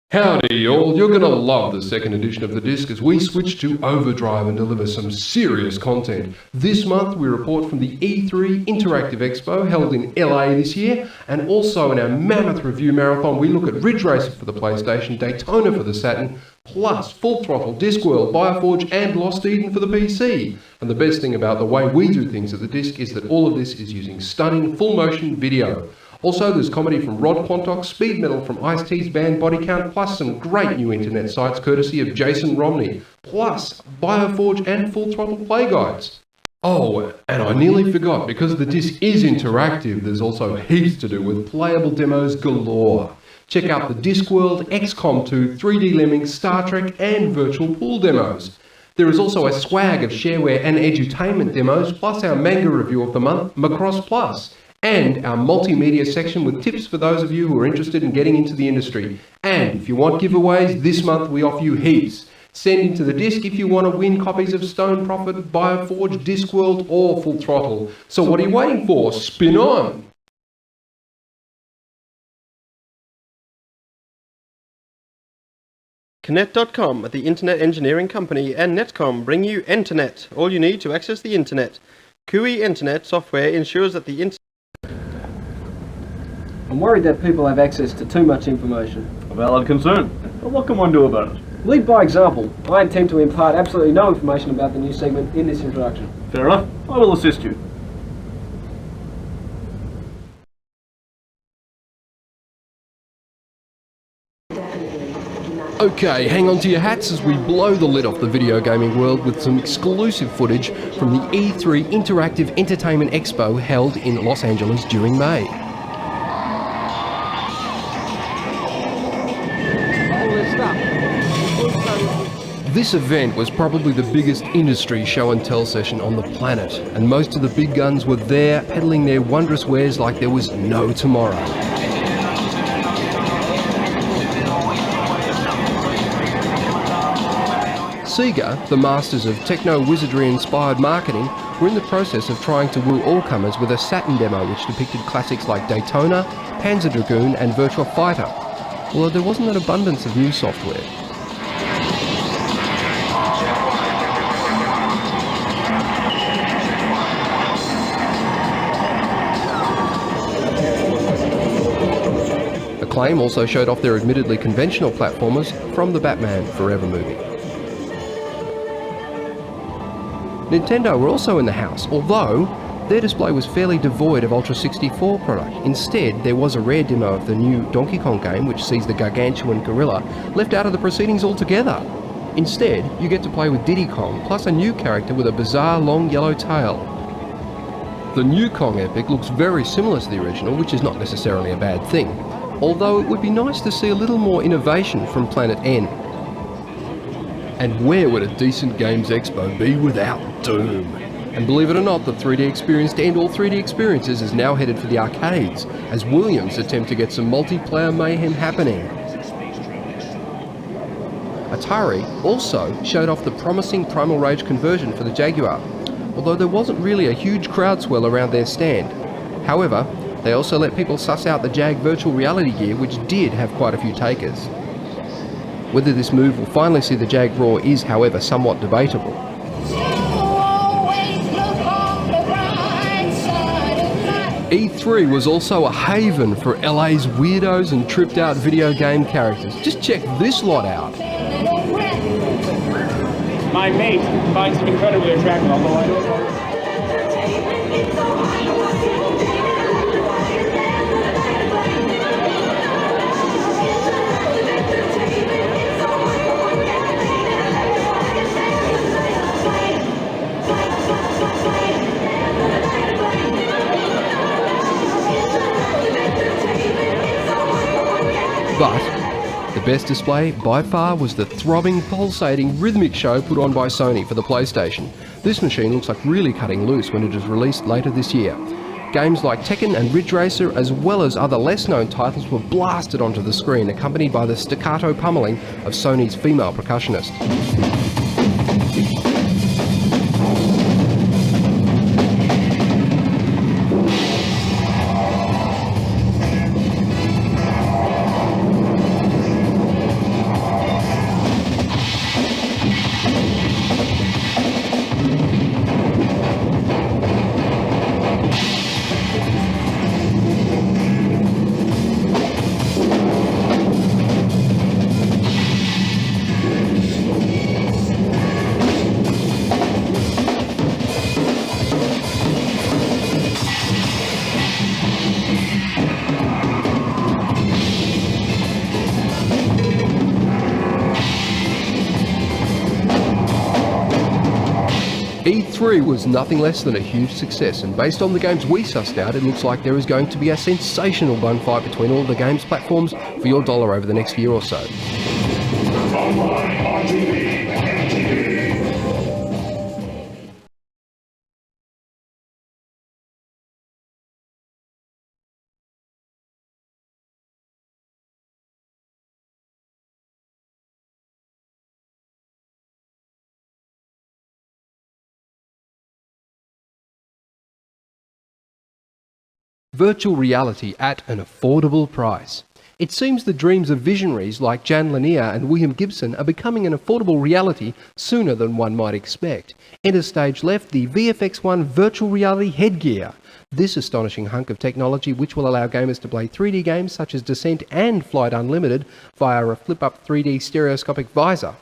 Howdy y'all, you're gonna love the second edition of the disc as we switch to overdrive and deliver some serious content. This month we report from the E3 Interactive Expo held in LA this year, and also in our mammoth review marathon we look at Ridge Racer for the PlayStation, Daytona for the Saturn, plus Full Throttle, Discworld, Bioforge and Lost Eden for the PC. And the best thing about the way we do things at the disc is that all of this is using stunning full motion video. Also, there's comedy from Rod Quantock, speed metal from Ice-T's band Body Count, plus some great new internet sites courtesy of Jason Romney, plus Bioforge and Full Throttle play guides. Oh, and I nearly forgot, because the disc is interactive, there's also heaps to do with playable demos galore. Check out the Discworld, XCOM 2, 3D Lemmings, Star Trek and Virtual Pool demos. There is also a swag of shareware and edutainment demos, plus our manga review of the month, Macross Plus, and our multimedia section with tips for those of you who are interested in getting into the industry. And if you want giveaways, this month we offer you heaps. Send into the disc if you want to win copies of Stone Prophet, Bioforge, Discworld or Full Throttle. So what are you waiting for? Spin on! Connect.com, the Internet Engineering Company, and Netcom bring you Internet, all you need to access the Internet. CUI Internet software ensures that the Internet... I'm worried that people have access to too much information. A valid concern. But what can one do about it? Lead by example. I intend to impart absolutely no information about the new segment in this introduction. Fair enough. I will assist you. Okay, hang on to your hats as we blow the lid off the video gaming world with some exclusive footage from the E3 Interactive Entertainment Expo held in Los Angeles during May. This event was probably the biggest industry show and tell session on the planet, and most of the big guns were there peddling their wondrous wares like there was no tomorrow. Sega, the masters of techno-wizardry-inspired marketing, were in the process of trying to woo all comers with a Saturn demo which depicted classics like Daytona, Panzer Dragoon and Virtua Fighter, although there wasn't an abundance of new software. Acclaim also showed off their admittedly conventional platformers from the Batman Forever movie. Nintendo were also in the house, although their display was fairly devoid of Ultra 64 product. Instead, there was a rare demo of the new Donkey Kong game, which sees the gargantuan gorilla left out of the proceedings altogether. Instead, you get to play with Diddy Kong, plus a new character with a bizarre long yellow tail. The new Kong epic looks very similar to the original, which is not necessarily a bad thing, although it would be nice to see a little more innovation from Planet N. And where would a decent games expo be without Doom? And believe it or not, the 3D experience to end all 3D experiences is now headed for the arcades, as Williams attempt to get some multiplayer mayhem happening. Atari also showed off the promising Primal Rage conversion for the Jaguar, although there wasn't really a huge crowd swell around their stand. However, they also let people suss out the Jag virtual reality gear, which did have quite a few takers. Whether this move will finally see the Jag Raw is, however, somewhat debatable. E3 was also a haven for LA's weirdos and tripped out video game characters. Just check this lot out. My mate finds him incredibly attractive, although I don't know. But the best display by far was the throbbing, pulsating, rhythmic show put on by Sony for the PlayStation. This machine looks like really cutting loose when it is released later this year. Games like Tekken and Ridge Racer, as well as other less known titles, were blasted onto the screen, accompanied by the staccato pummeling of Sony's female percussionist. E3 was nothing less than a huge success, and based on the games we sussed out, it looks like there is going to be a sensational bone fight between all the games platforms for your dollar over the next year or so. Online, on TV, and TV. Virtual reality at an affordable price. It seems the dreams of visionaries like Jan Lanier and William Gibson are becoming an affordable reality sooner than one might expect. Enter stage left, the VFX1 virtual reality headgear. This astonishing hunk of technology, which will allow gamers to play 3D games such as Descent and Flight Unlimited via a flip-up 3D stereoscopic visor.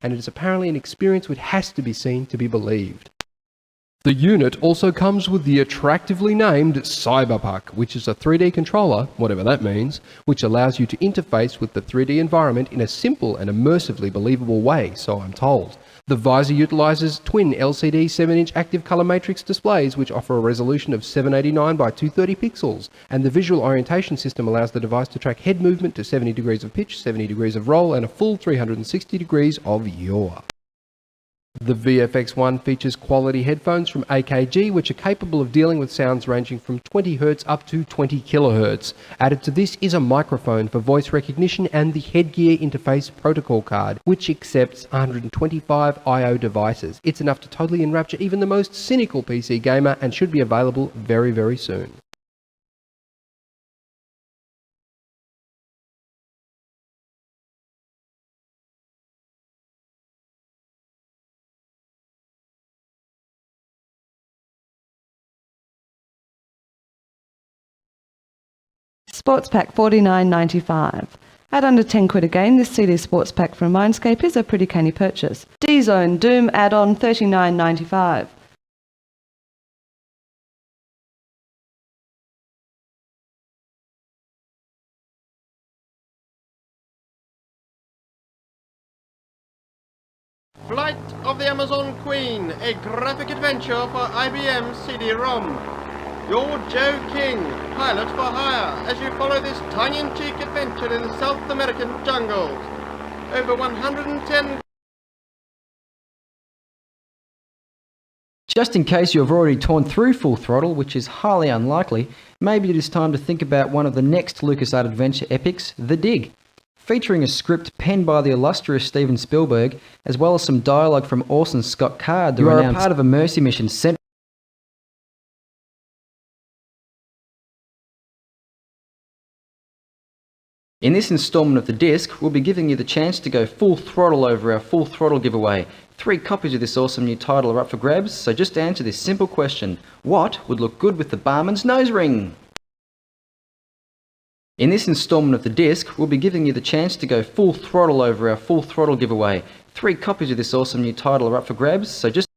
And it is apparently an experience which has to be seen to be believed. The unit also comes with the attractively named Cyberpuck, which is a 3D controller, whatever that means, which allows you to interface with the 3D environment in a simple and immersively believable way, so I'm told. The visor utilises twin LCD 7-inch active colour matrix displays which offer a resolution of 789 by 230 pixels, and the visual orientation system allows the device to track head movement to 70 degrees of pitch, 70 degrees of roll, and a full 360 degrees of yaw. The VFX1 features quality headphones from AKG which are capable of dealing with sounds ranging from 20Hz up to 20 kHz. Added to this is a microphone for voice recognition and the headgear interface protocol card, which accepts 125 I/O devices. It's enough to totally enrapture even the most cynical PC gamer and should be available very, very soon. Sports Pack $49.95. At under 10 quid again, this CD Sports Pack from Mindscape is a pretty canny purchase. D-Zone Doom add-on $39.95. Flight of the Amazon Queen, a graphic adventure for IBM CD-ROM. You're Joe King, pilot for hire, as you follow this tongue-in-cheek adventure in the South American jungles. Over 110... Just in case you have already torn through Full Throttle, which is highly unlikely, maybe it is time to think about one of the next LucasArts adventure epics, The Dig. Featuring a script penned by the illustrious Steven Spielberg, as well as some dialogue from Orson Scott Card, you are a part of a mercy mission sent. In this instalment of the disc, we'll be giving you the chance to go full throttle over our Full Throttle giveaway. 3 copies of this awesome new title are up for grabs, so just answer this simple question: what would look good with the barman's nose ring? In this instalment of the disc, we'll be giving you the chance to go full throttle over our Full Throttle giveaway. 3 copies of this awesome new title are up for grabs, so just...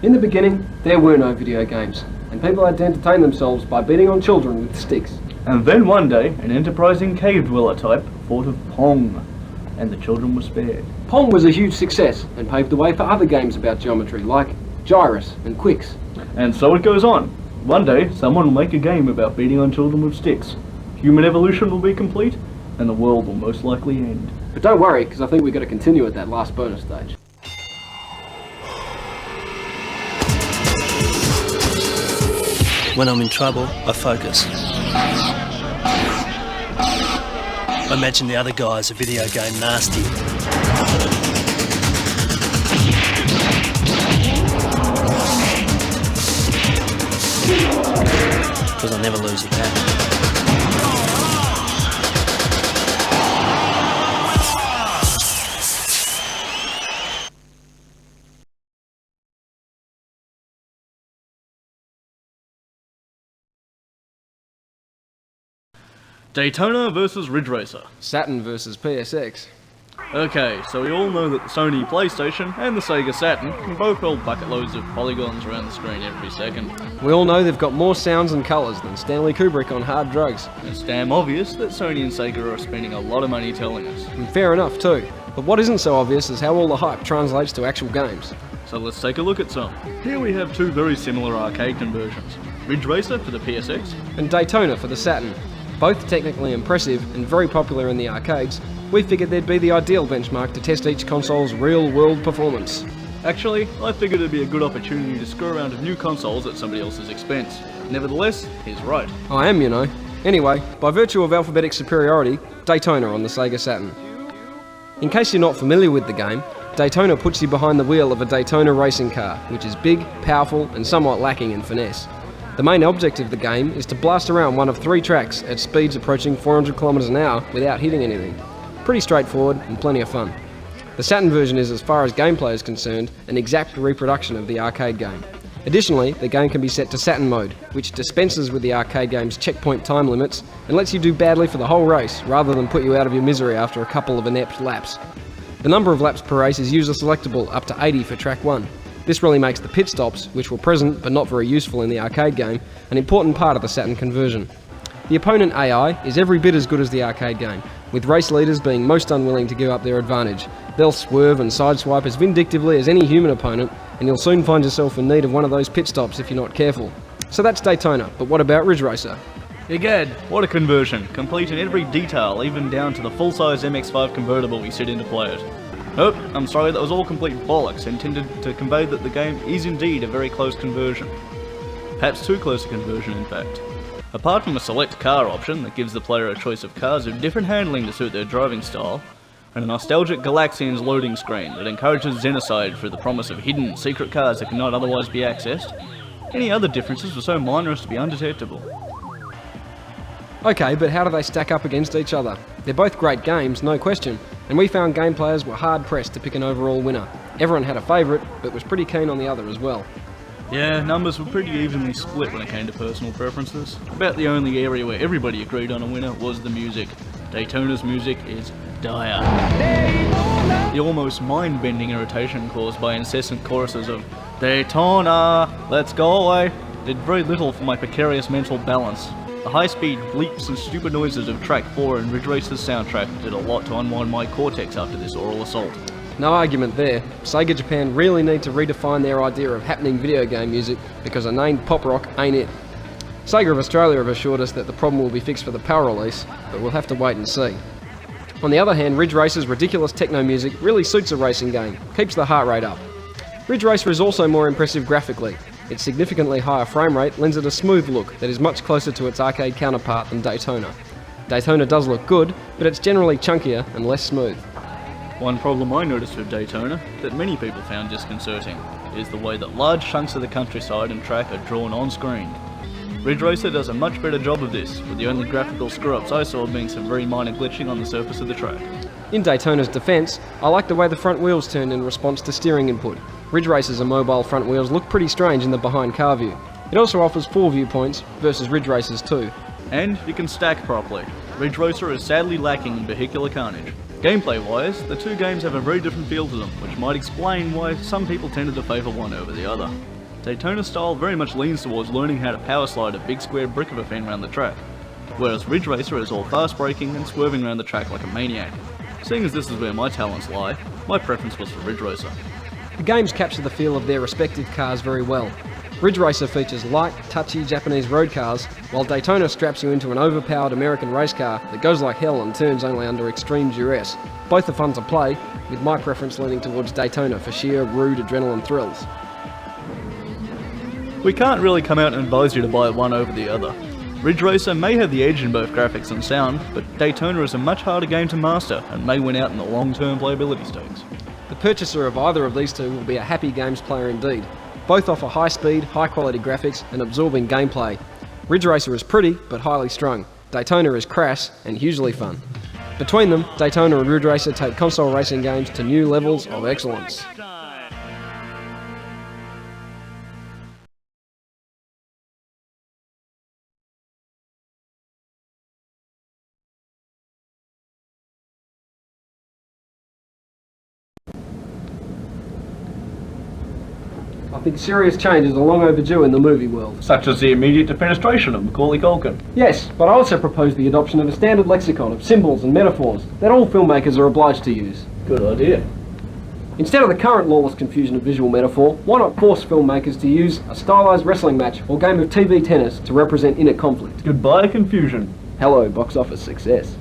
In the beginning, there were no video games, and people had to entertain themselves by beating on children with sticks. And then one day, an enterprising cave dweller type thought of Pong, and the children were spared. Pong was a huge success and paved the way for other games about geometry like Gyrus and Quicks. And so it goes on. One day, someone will make a game about beating on children with sticks. Human evolution will be complete, and the world will most likely end. But don't worry, because I think we've got to continue at that last bonus stage. When I'm in trouble, I focus. I imagine the other guys are video game nasty. Because I never lose a battle. Daytona versus Ridge Racer. Saturn versus PSX. Okay, so we all know that the Sony PlayStation and the Sega Saturn can both hold bucket loads of polygons around the screen every second. We all know they've got more sounds and colours than Stanley Kubrick on Hard Drugs. It's damn obvious that Sony and Sega are spending a lot of money telling us. And fair enough too. But what isn't so obvious is how all the hype translates to actual games. So let's take a look at some. Here we have two very similar arcade conversions. Ridge Racer for the PSX, And Daytona for the Saturn. Both technically impressive and very popular in the arcades, we figured they'd be the ideal benchmark to test each console's real-world performance. Actually, I figured it'd be a good opportunity to screw around with new consoles at somebody else's expense. Nevertheless, he's right. I am, you know. Anyway, by virtue of alphabetic superiority, Daytona on the Sega Saturn. In case you're not familiar with the game, Daytona puts you behind the wheel of a Daytona racing car, which is big, powerful, and somewhat lacking in finesse. The main objective of the game is to blast around one of 3 tracks at speeds approaching 400 km an hour without hitting anything. Pretty straightforward and plenty of fun. The Saturn version is, as far as gameplay is concerned, an exact reproduction of the arcade game. Additionally, the game can be set to Saturn mode, which dispenses with the arcade game's checkpoint time limits and lets you do badly for the whole race rather than put you out of your misery after a couple of inept laps. The number of laps per race is user selectable, up to 80 for track 1. This really makes the pit stops, which were present but not very useful in the arcade game, an important part of the Saturn conversion. The opponent AI is every bit as good as the arcade game, with race leaders being most unwilling to give up their advantage. They'll swerve and sideswipe as vindictively as any human opponent, and you'll soon find yourself in need of one of those pit stops if you're not careful. So that's Daytona, but what about Ridge Racer? Egad, what a conversion, complete in every detail, even down to the full-size MX-5 convertible we sit in to play it. Oh, I'm sorry, that was all complete bollocks, intended to convey that the game is indeed a very close conversion. Perhaps too close a conversion, in fact. Apart from a select car option that gives the player a choice of cars with different handling to suit their driving style, and a nostalgic Galaxian's loading screen that encourages Xenocide through the promise of hidden, secret cars that cannot otherwise be accessed, any other differences were so minor as to be undetectable. Okay, but how do they stack up against each other? They're both great games, no question, and we found game players were hard-pressed to pick an overall winner. Everyone had a favourite, but was pretty keen on the other as well. Yeah, numbers were pretty evenly split when it came to personal preferences. About the only area where everybody agreed on a winner was the music. Daytona's music is dire. The almost mind-bending irritation caused by incessant choruses of "Daytona, let's go away" did very little for my precarious mental balance. The high-speed bleeps and stupid noises of Track 4 and Ridge Racer's soundtrack did a lot to unwind my cortex after this oral assault. No argument there. Sega Japan really need to redefine their idea of happening video game music because a named pop rock ain't it. Sega of Australia have assured us that the problem will be fixed for the PAL release, but we'll have to wait and see. On the other hand, Ridge Racer's ridiculous techno music really suits a racing game, keeps the heart rate up. Ridge Racer is also more impressive graphically. Its significantly higher frame rate lends it a smooth look that is much closer to its arcade counterpart than Daytona. Daytona does look good, but it's generally chunkier and less smooth. One problem I noticed with Daytona, that many people found disconcerting, is the way that large chunks of the countryside and track are drawn on screen. Ridge Racer does a much better job of this, with the only graphical screw-ups I saw being some very minor glitching on the surface of the track. In Daytona's defence, I like the way the front wheels turned in response to steering input. Ridge Racer's immobile front wheels look pretty strange in the behind car view. It also offers 4 viewpoints versus Ridge Racer's 2. And you can stack properly. Ridge Racer is sadly lacking in vehicular carnage. Gameplay-wise, the two games have a very different feel to them, which might explain why some people tended to favour one over the other. Daytona's style very much leans towards learning how to power slide a big square brick of a fan around the track, whereas Ridge Racer is all fast braking and swerving around the track like a maniac. Seeing as this is where my talents lie, my preference was for Ridge Racer. The games capture the feel of their respective cars very well. Ridge Racer features light, touchy Japanese road cars, while Daytona straps you into an overpowered American race car that goes like hell and turns only under extreme duress. Both are fun to play, with my preference leaning towards Daytona for sheer rude adrenaline thrills. We can't really come out and advise you to buy one over the other. Ridge Racer may have the edge in both graphics and sound, but Daytona is a much harder game to master and may win out in the long-term playability stakes. The purchaser of either of these two will be a happy games player indeed. Both offer high speed, high quality graphics and absorbing gameplay. Ridge Racer is pretty, but highly strung. Daytona is crass and hugely fun. Between them, Daytona and Ridge Racer take console racing games to new levels of excellence. I think serious changes are long overdue in the movie world. Such as the immediate defenestration of Macaulay Culkin. Yes, but I also propose the adoption of a standard lexicon of symbols and metaphors that all filmmakers are obliged to use. Good idea. Instead of the current lawless confusion of visual metaphor, why not force filmmakers to use a stylized wrestling match or game of TV tennis to represent inner conflict? Goodbye confusion. Hello, box office success.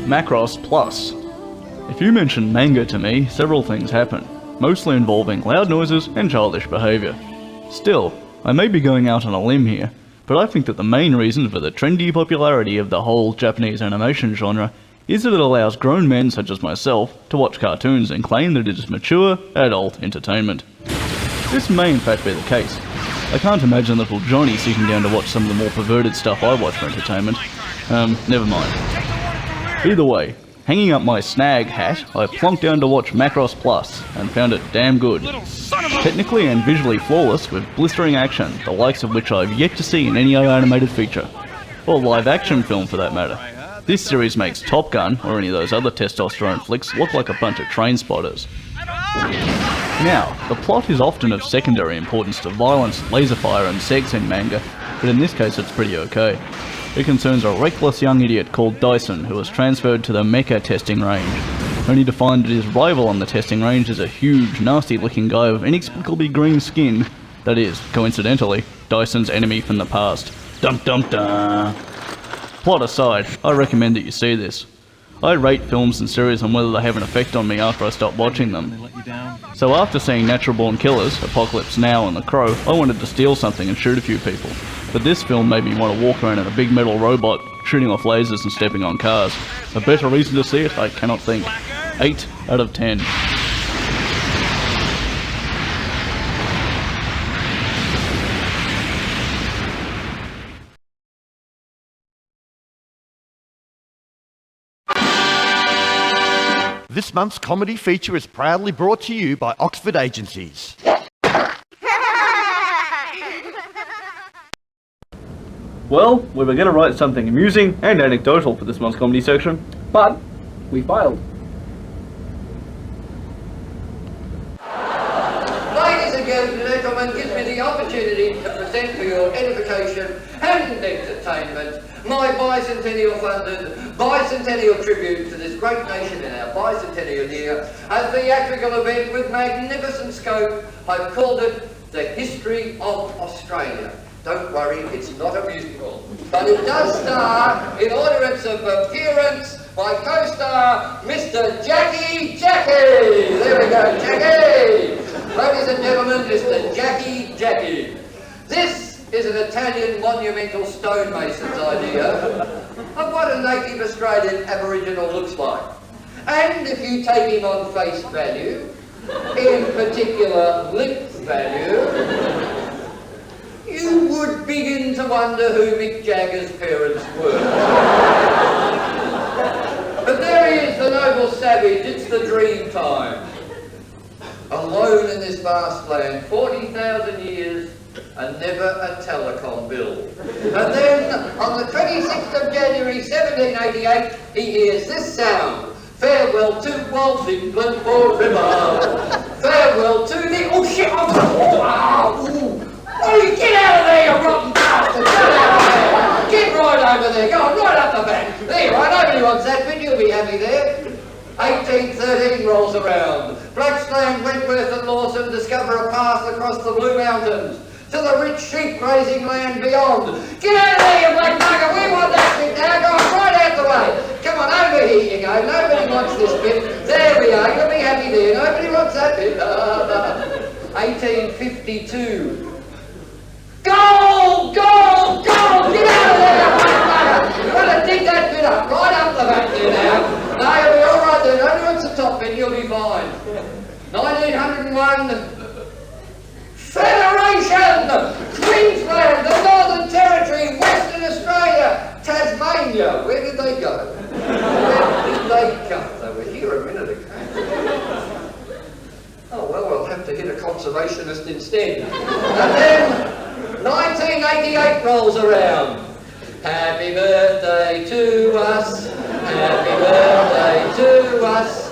Macross Plus. If you mention manga to me, several things happen, mostly involving loud noises and childish behaviour. Still, I may be going out on a limb here, but I think that the main reason for the trendy popularity of the whole Japanese animation genre is that it allows grown men such as myself to watch cartoons and claim that it is mature, adult entertainment. This may in fact be the case. I can't imagine little Johnny sitting down to watch some of the more perverted stuff I watch for entertainment. Never mind. Either way, hanging up my snag hat, I plonked down to watch Macross Plus, and found it damn good. Technically and visually flawless, with blistering action, the likes of which I've yet to see in any other animated feature. Or live action film for that matter. This series makes Top Gun, or any of those other testosterone flicks, look like a bunch of train spotters. Now, the plot is often of secondary importance to violence, laser fire and sex in manga, but in this case it's pretty okay. It concerns a reckless young idiot called Dyson who was transferred to the Mecha testing range, only to find that his rival on the testing range is a huge, nasty-looking guy with inexplicably green skin that is, coincidentally, Dyson's enemy from the past. Dum dum dum. Plot aside, I recommend that you see this. I rate films and series on whether they have an effect on me after I stop watching them. So after seeing Natural Born Killers, Apocalypse Now and The Crow, I wanted to steal something and shoot a few people. But this film made me want to walk around in a big metal robot, shooting off lasers and stepping on cars. A better reason to see it, I cannot think. 8 out of 10. This month's comedy feature is proudly brought to you by Oxford Agencies. Well, we were going to write something amusing and anecdotal for this month's comedy section, but we failed. Ladies and gentlemen, gives me the opportunity to present for your edification and entertainment my bicentennial funded, bicentennial tribute to this great nation in our bicentennial year, a theatrical event with magnificent scope. I've called it The History of Australia. Don't worry, it's not a musical, but it does star, in order of appearance, my co-star, Mr. Jackie. There we go, Jackie. Ladies and gentlemen, Mr. Jackie. This is an Italian monumental stonemason's idea of what a native Australian Aboriginal looks like. And if you take him on face value, in particular lip value, you would begin to wonder who Mick Jagger's parents were. But there he is, the noble savage, it's the dream time. Alone in this vast land, 40,000 years, and never a telecom bill. And then, on the 26th of January 1788, he hears this sound. Farewell to Walls England forever. Farewell to the... Oh shit! Oh, get out of there, you rotten bastard! Get out of there! Get right over there, go on, right up the back. There, right, nobody wants that bit, you'll be happy there. 1813 rolls around. Blacksland, Wentworth and Lawson discover a path across the Blue Mountains to the rich sheep grazing land beyond. Get out of there, you black bugger, we want that bit now, go on, right out the way. Come on, over here you go, nobody wants this bit. There we are, you'll be happy there, nobody wants that bit. 1852. Gold! Get out of there, you black bugger. You've got to dig that bit up, right up the back there now. No, you'll be all right there, only wants the top bit, you'll be fine. 1901. Federation! Queensland, the Northern Territory, Western Australia, Tasmania. Where did they go? Where did they go? They were here a minute ago. Oh, well, we'll have to hit a conservationist instead. And then 1988 rolls around. Happy birthday to us. Happy birthday to us.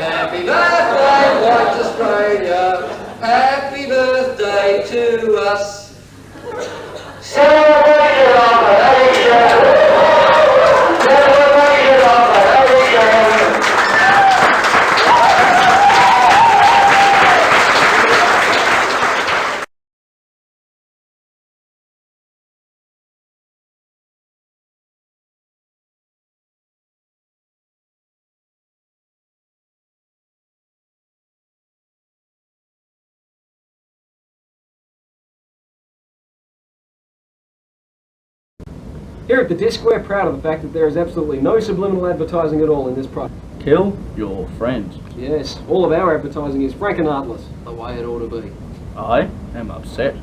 Happy birthday, white Australia. Happy birthday to us. Celebration of the nation. Celebration of the nation. Here at the Disc, we're proud of the fact that there is absolutely no subliminal advertising at all in this product. Kill your friends. Yes, all of our advertising is frank and artless, the way it ought to be. I am upset